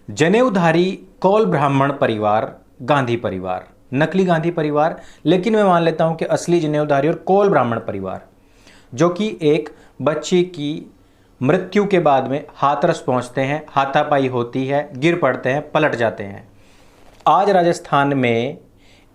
जनेऊधारी कौल ब्राह्मण परिवार, गांधी परिवार, नकली गांधी परिवार, लेकिन मैं मान लेता हूं कि असली जनेऊधारी और कौल ब्राह्मण परिवार, जो कि एक बच्ची की मृत्यु के बाद में हाथरस पहुंचते हैं, हाथापाई होती है, गिर पड़ते हैं, पलट जाते हैं। आज राजस्थान में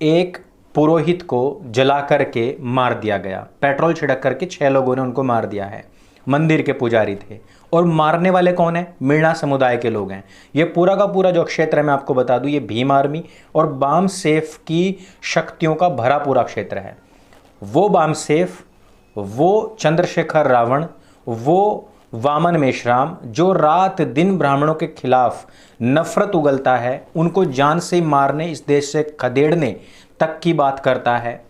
एक पुरोहित को जला करके मार दिया गया, पेट्रोल छिड़क करके 6 लोगों ने उनको मार दिया है। मंदिर के पुजारी थे और मारने वाले कौन है? मीणा समुदाय के लोग हैं। ये पूरा का पूरा जो क्षेत्र है, मैं आपको बता दूं, ये भीम आर्मी और बाम सेफ की शक्तियों का भरा पूरा क्षेत्र है। वो बाम सेफ, वो चंद्रशेखर रावण, वो वामन मेश्राम, जो रात दिन ब्राह्मणों के खिलाफ नफरत उगलता है, उनको जान से मारने, इस देश से खदेड़ने तक की बात करता है,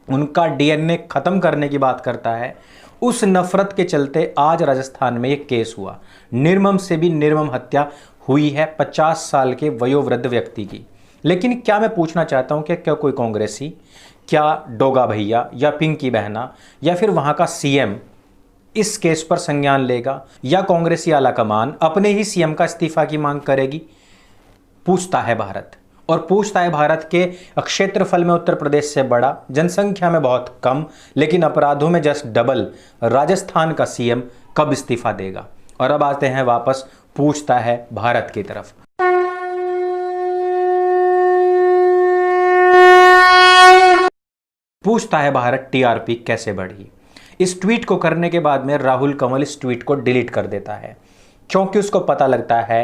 उनका डीएनए खत्म करने की बात करता है, उस नफरत के चलते आज राजस्थान में एक केस हुआ। निर्मम से भी निर्मम हत्या हुई है 50 साल के वयोवृद्ध व्यक्ति की। लेकिन क्या मैं पूछना चाहता हूं कि क्या कोई कांग्रेसी, क्या डोगा भैया या पिंकी बहना या फिर वहां का सीएम इस केस पर संज्ञान लेगा, या कांग्रेसी आला कमान अपने ही सीएम का इस्तीफा की मांग करेगी? पूछता है भारत। और पूछता है भारत के क्षेत्रफल में उत्तर प्रदेश से बड़ा, जनसंख्या में बहुत कम, लेकिन अपराधों में जस्ट डबल राजस्थान का सीएम कब इस्तीफा देगा? और अब आते हैं वापस, पूछता है भारत की तरफ। पूछता है भारत, टीआरपी कैसे बढ़ी? इस ट्वीट को करने के बाद में राहुल कंवल इस ट्वीट को डिलीट कर देता है, क्योंकि उसको पता लगता है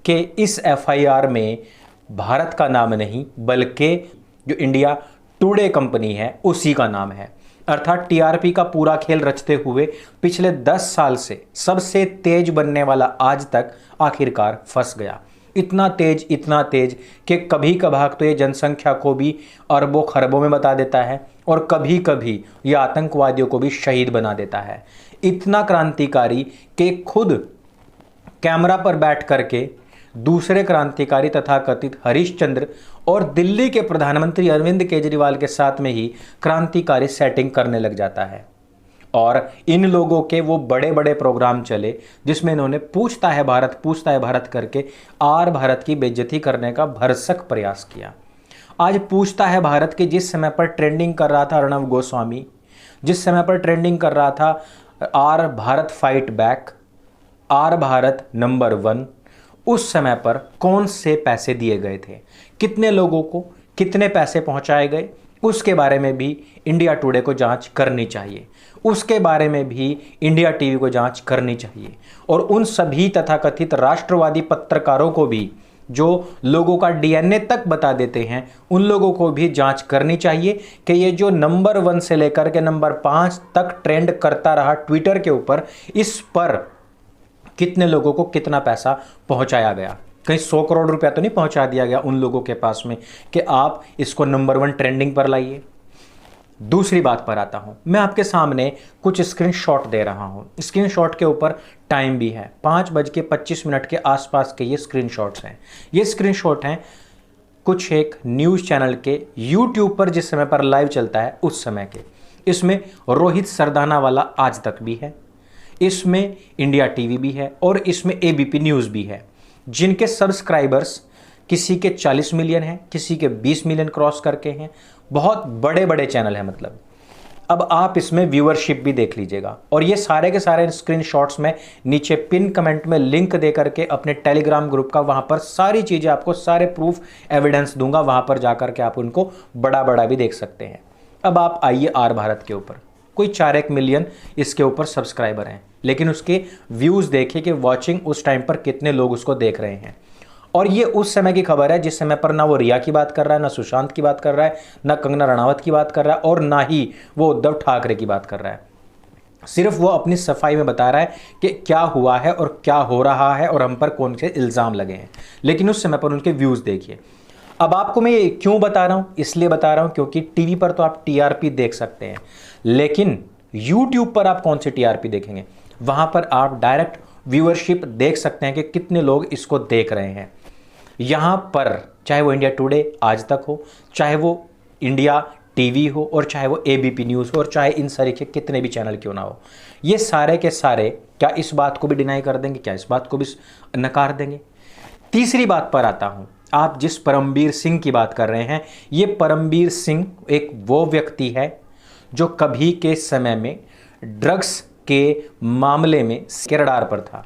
कि इस एफआईआर में भारत का नाम नहीं, बल्कि जो इंडिया टुडे कंपनी है उसी का नाम है। अर्थात टीआरपी का पूरा खेल रचते हुए पिछले 10 साल से सबसे तेज बनने वाला आज तक आखिरकार फंस गया। इतना तेज कि कभी कभार तो ये जनसंख्या को भी अरबों खरबों में बता देता है और कभी कभी ये आतंकवादियों को भी शहीद बना देता है। इतना क्रांतिकारी कि खुद कैमरा पर बैठ करके दूसरे क्रांतिकारी तथाकथित हरीशचंद्र और दिल्ली के प्रधानमंत्री अरविंद केजरीवाल के साथ में ही क्रांतिकारी सेटिंग करने लग जाता है। और इन लोगों के वो बड़े बड़े प्रोग्राम चले जिसमें इन्होंने पूछता है भारत करके आर भारत की बेइज्जती करने का भरसक प्रयास किया। आज पूछता है भारत के जिस समय पर ट्रेंडिंग कर रहा था अर्णव गोस्वामी, जिस समय पर ट्रेंडिंग कर रहा था R Bharat fight back, R Bharat number 1, उस समय पर कौन से पैसे दिए गए थे, कितने लोगों को कितने पैसे पहुंचाए गए, उसके बारे में भी इंडिया टुडे को जांच करनी चाहिए। उसके बारे में भी इंडिया टीवी को जांच करनी चाहिए। और उन सभी तथाकथित राष्ट्रवादी पत्रकारों को भी, जो लोगों का डीएनए तक बता देते हैं, उन लोगों को भी जांच करनी चाहिए कि ये जो नंबर 1 से लेकर के नंबर 5 तक ट्रेंड करता रहा ट्विटर के ऊपर, इस पर कितने लोगों को कितना पैसा पहुंचाया गया। कहीं 100 करोड़ रुपया तो नहीं पहुंचा दिया गया उन लोगों के पास में कि आप इसको नंबर 1 ट्रेंडिंग पर लाइए। दूसरी बात पर आता हूं, मैं आपके सामने कुछ स्क्रीनशॉट दे रहा हूं। स्क्रीनशॉट के ऊपर टाइम भी है, 5:25 के आसपास के ये स्क्रीनशॉट्स हैं। ये स्क्रीनशॉट हैं कुछ एक न्यूज़ चैनल के यूट्यूब पर जिस समय पर लाइव चलता है उस समय के। इसमें रोहित सरदाना वाला आज तक भी है, इसमें इंडिया टीवी भी है और इसमें एबीपी न्यूज़ भी है, जिनके सब्सक्राइबर्स किसी के 40 मिलियन हैं, किसी के 20 मिलियन क्रॉस करके हैं। बहुत बड़े बड़े चैनल हैं मतलब। अब आप इसमें व्यूअरशिप भी देख लीजिएगा। और ये सारे के सारे स्क्रीनशॉट्स में नीचे पिन कमेंट में लिंक दे करके अपने टेलीग्राम ग्रुप का, वहां पर सारी चीज़ें आपको, सारे प्रूफ एविडेंस दूंगा, वहां पर जाकर के आप उनको बड़ा बड़ा भी देख सकते हैं। अब आप आइए आर भारत के ऊपर, कोई 4 मिलियन इसके ऊपर सब्सक्राइबर हैं, लेकिन उसके व्यूज़ देखिए कि वॉचिंग उस टाइम पर कितने लोग उसको देख रहे हैं। और ये उस समय की खबर है जिस समय पर ना वो रिया की बात कर रहा है, ना सुशांत की बात कर रहा है, ना कंगना रणावत की बात कर रहा है, और ना ही वो उद्धव ठाकरे की बात कर रहा है। सिर्फ वो अपनी सफाई में बता रहा है कि क्या हुआ है और क्या हो रहा है और हम पर कौन से इल्ज़ाम लगे हैं, लेकिन उस समय पर उनके व्यूज़ देखिए। अब आपको मैं ये क्यों बता रहा हूँ? इसलिए बता रहा हूँ क्योंकि टीवी पर तो आप टीआरपी देख सकते हैं, लेकिन यूट्यूब पर आप कौन सी टीआरपी देखेंगे? वहाँ पर आप डायरेक्ट व्यूअरशिप देख सकते हैं कि कितने लोग इसको देख रहे हैं। यहाँ पर चाहे वो इंडिया टुडे आज तक हो, चाहे वो इंडिया टीवी हो, और चाहे वो एबीपी न्यूज़ हो, और चाहे इन सारे के कितने भी चैनल क्यों ना हो, ये सारे के सारे क्या इस बात को भी डिनाई कर देंगे? क्या इस बात को भी नकार देंगे? तीसरी बात पर आता हूं। आप जिस परमबीर सिंह की बात कर रहे हैं, ये परमबीर सिंह एक वो व्यक्ति है जो कभी के समय में ड्रग्स के मामले में के रडार पर था।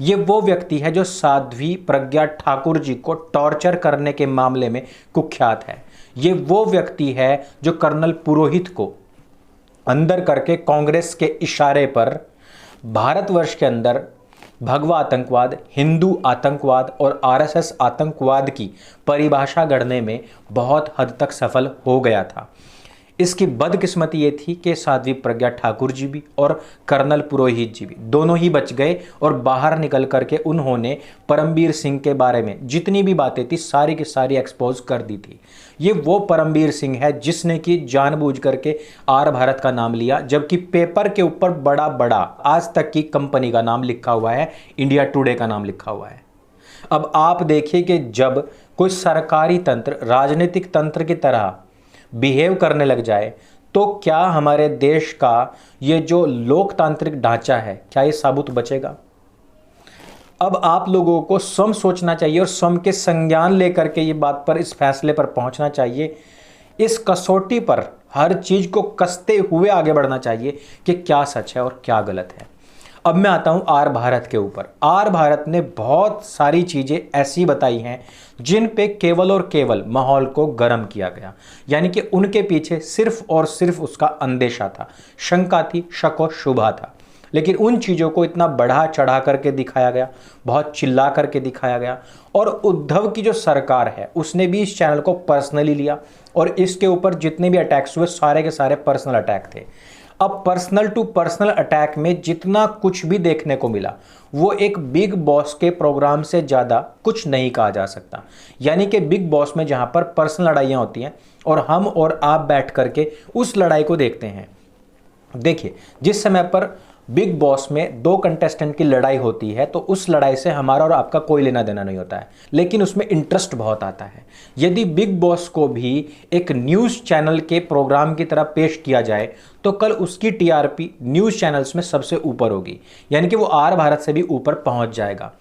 ये वो व्यक्ति है जो साध्वी प्रज्ञा ठाकुर जी को टॉर्चर करने के मामले में कुख्यात है। ये वो व्यक्ति है जो कर्नल पुरोहित को अंदर करके कांग्रेस के इशारे पर भारतवर्ष के अंदर भगवा आतंकवाद, हिंदू आतंकवाद और आरएसएस आतंकवाद की परिभाषा गढ़ने में बहुत हद तक सफल हो गया था। इसकी बदकिस्मती ये थी कि साध्वी प्रज्ञा ठाकुर जी भी और कर्नल पुरोहित जी भी दोनों ही बच गए और बाहर निकल करके उन्होंने परमबीर सिंह के बारे में जितनी भी बातें थी सारी की सारी एक्सपोज कर दी थी। ये वो परमबीर सिंह है जिसने कि जानबूझ करके आर भारत का नाम लिया, जबकि पेपर के ऊपर बड़ा बड़ा आज तक की कंपनी का नाम लिखा हुआ है, इंडिया टुडे का नाम लिखा हुआ है। अब आप देखिए कि जब कोई सरकारी तंत्र राजनीतिक तंत्र की तरह बिहेव करने लग जाए तो क्या हमारे देश का ये जो लोकतांत्रिक ढांचा है, क्या ये साबुत बचेगा? अब आप लोगों को स्वयं सोचना चाहिए और स्वयं के संज्ञान लेकर के ये बात पर, इस फैसले पर पहुंचना चाहिए। इस कसौटी पर हर चीज को कसते हुए आगे बढ़ना चाहिए कि क्या सच है और क्या गलत है। अब मैं आता हूं आर भारत के ऊपर। आर भारत ने बहुत सारी चीजें ऐसी बताई हैं जिन पे केवल और केवल माहौल को गर्म किया गया, यानी कि उनके पीछे सिर्फ और सिर्फ उसका अंदेशा था, शंका थी, शक और शुभा था। लेकिन उन चीज़ों को इतना बढ़ा चढ़ा करके दिखाया गया, बहुत चिल्ला करके दिखाया गया। और उद्धव की जो सरकार है उसने भी इस चैनल को पर्सनली लिया और इसके ऊपर जितने भी अटैक्स हुए सारे के सारे पर्सनल अटैक थे। अब पर्सनल टू पर्सनल अटैक में जितना कुछ भी देखने को मिला वो एक बिग बॉस के प्रोग्राम से ज़्यादा कुछ नहीं कहा जा सकता। यानी कि बिग बॉस में जहाँ पर पर्सनल लड़ाइयाँ होती हैं और हम और आप बैठ करके उस लड़ाई को देखते हैं। देखिए, जिस समय पर बिग बॉस में दो कंटेस्टेंट की लड़ाई होती है तो उस लड़ाई से हमारा और आपका कोई लेना देना नहीं होता है, लेकिन उसमें इंटरेस्ट बहुत आता है। यदि बिग बॉस को भी एक न्यूज़ चैनल के प्रोग्राम की तरह पेश किया जाए तो कल उसकी टीआरपी न्यूज़ चैनल्स में सबसे ऊपर होगी, यानी कि वो आर भारत से भी ऊपर पहुंच जाएगा।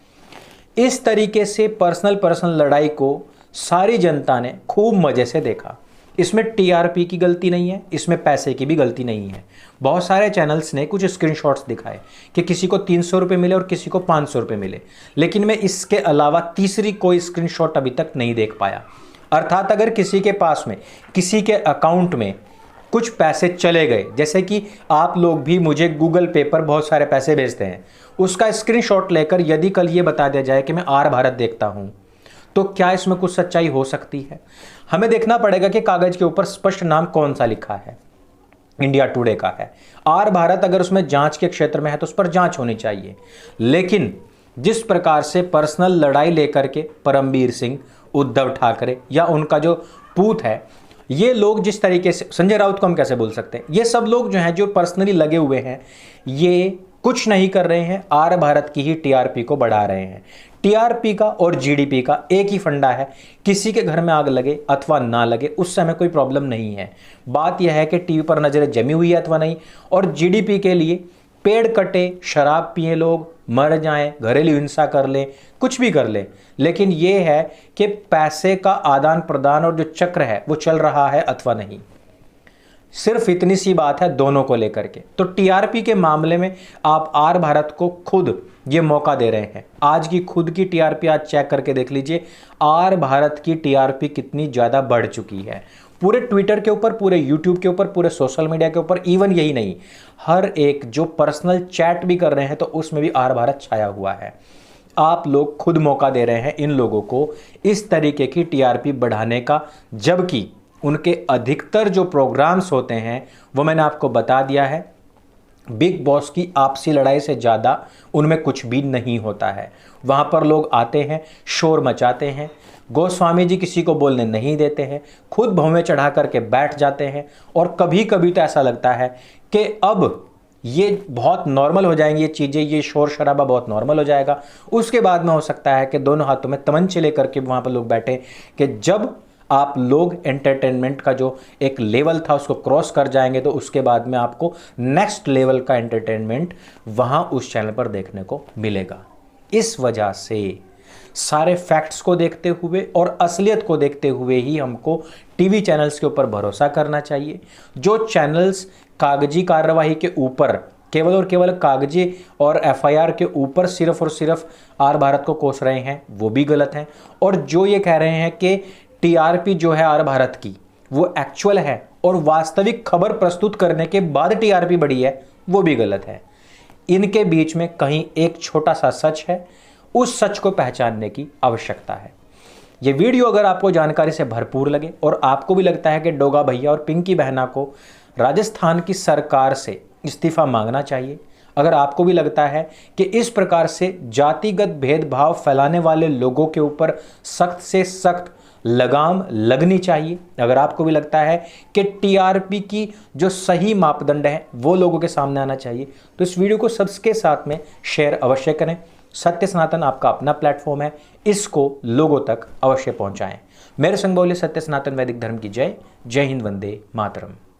इस तरीके से पर्सनल लड़ाई को सारी जनता ने खूब मज़े से देखा। इसमें टीआरपी की गलती नहीं है, इसमें पैसे की भी गलती नहीं है। बहुत सारे चैनल्स ने कुछ स्क्रीनशॉट्स दिखाए कि किसी को 300 रुपये मिले और किसी को 500 रुपये मिले, लेकिन मैं इसके अलावा तीसरी कोई स्क्रीनशॉट अभी तक नहीं देख पाया। अर्थात अगर किसी के पास में, किसी के अकाउंट में कुछ पैसे चले गए, जैसे कि आप लोग भी मुझे गूगल पे पर बहुत सारे पैसे भेजते हैं, उसका स्क्रीनशॉट लेकर यदि कल ये बता दिया जाए कि मैं आर भारत देखता हूं, तो क्या इसमें कुछ सच्चाई हो सकती है? हमें देखना पड़ेगा कि कागज के ऊपर स्पष्ट नाम कौन सा लिखा है। इंडिया टुडे का है। आर भारत अगर उसमें जांच के क्षेत्र में है तो उस पर जांच होनी चाहिए। लेकिन जिस प्रकार से पर्सनल लड़ाई लेकर के परमबीर सिंह, उद्धव ठाकरे या उनका जो पूत है, ये लोग जिस तरीके से, संजय राउत को हम कैसे बोल सकते हैं, ये सब लोग जो हैं जो पर्सनली लगे हुए हैं, ये कुछ नहीं कर रहे हैं, आर भारत की ही टीआरपी को बढ़ा रहे हैं। टीआरपी का और जीडीपी का एक ही फंडा है, किसी के घर में आग लगे अथवा ना लगे उससे हमें कोई प्रॉब्लम नहीं है। बात यह है कि टीवी पर नजरें जमी हुई है अथवा नहीं, और जीडीपी के लिए पेड़ कटे, शराब पिए लोग, मर जाएं, घरेलू हिंसा कर लें, कुछ भी कर लें, लेकिन यह है कि पैसे का आदान प्रदान और जो चक्र है वो चल रहा है अथवा नहीं। सिर्फ इतनी सी बात है दोनों को लेकर के। तो टीआरपी के मामले में आप आर भारत को खुद ये मौका दे रहे हैं। आज की खुद की टीआरपी आज चेक करके देख लीजिए, आर भारत की टीआरपी कितनी ज़्यादा बढ़ चुकी है। पूरे ट्विटर के ऊपर, पूरे यूट्यूब के ऊपर, पूरे सोशल मीडिया के ऊपर, इवन यही नहीं, हर एक जो पर्सनल चैट भी कर रहे हैं तो उसमें भी आर भारत छाया हुआ है। आप लोग खुद मौका दे रहे हैं इन लोगों को इस तरीके की टीआरपी बढ़ाने का, जबकि उनके अधिकतर जो प्रोग्राम्स होते हैं वो मैंने आपको बता दिया है, बिग बॉस की आपसी लड़ाई से ज़्यादा उनमें कुछ भी नहीं होता है। वहाँ पर लोग आते हैं, शोर मचाते हैं, गोस्वामी जी किसी को बोलने नहीं देते हैं, खुद भौवें चढ़ा करके बैठ जाते हैं, और कभी कभी तो ऐसा लगता है कि अब ये बहुत नॉर्मल हो जाएंगी ये चीज़ें, ये शोर शराबा बहुत नॉर्मल हो जाएगा। उसके बाद में हो सकता है कि दोनों हाथों में तमंचे लेकर के वहाँ पर लोग बैठे कि जब आप लोग एंटरटेनमेंट का जो एक लेवल था उसको क्रॉस कर जाएंगे तो उसके बाद में आपको नेक्स्ट लेवल का एंटरटेनमेंट वहाँ उस चैनल पर देखने को मिलेगा। इस वजह से सारे फैक्ट्स को देखते हुए और असलियत को देखते हुए ही हमको टीवी चैनल्स के ऊपर भरोसा करना चाहिए। जो चैनल्स कागजी कार्यवाही के ऊपर, केवल और केवल कागजी और एफआईआर के ऊपर सिर्फ और सिर्फ आर भारत को कोस रहे हैं, वो भी गलत हैं। और जो ये कह रहे हैं कि टीआरपी जो है आर भारत की वो एक्चुअल है और वास्तविक खबर प्रस्तुत करने के बाद टीआरपी बढ़ी है, वो भी गलत है। इनके बीच में कहीं एक छोटा सा सच है, उस सच को पहचानने की आवश्यकता है। ये वीडियो अगर आपको जानकारी से भरपूर लगे और आपको भी लगता है कि डोगा भैया और पिंकी बहना को राजस्थान की सरकार से इस्तीफा मांगना चाहिए, अगर आपको भी लगता है कि इस प्रकार से जातिगत भेदभाव फैलाने वाले लोगों के ऊपर सख्त से सख्त लगाम लगनी चाहिए, अगर आपको भी लगता है कि टीआरपी की जो सही मापदंड है वो लोगों के सामने आना चाहिए, तो इस वीडियो को सबके साथ में शेयर अवश्य करें। सत्य सनातन आपका अपना प्लेटफॉर्म है, इसको लोगों तक अवश्य पहुंचाएं। मेरे संग बोले सत्य सनातन वैदिक धर्म की जय। जय हिंद, वंदे मातरम।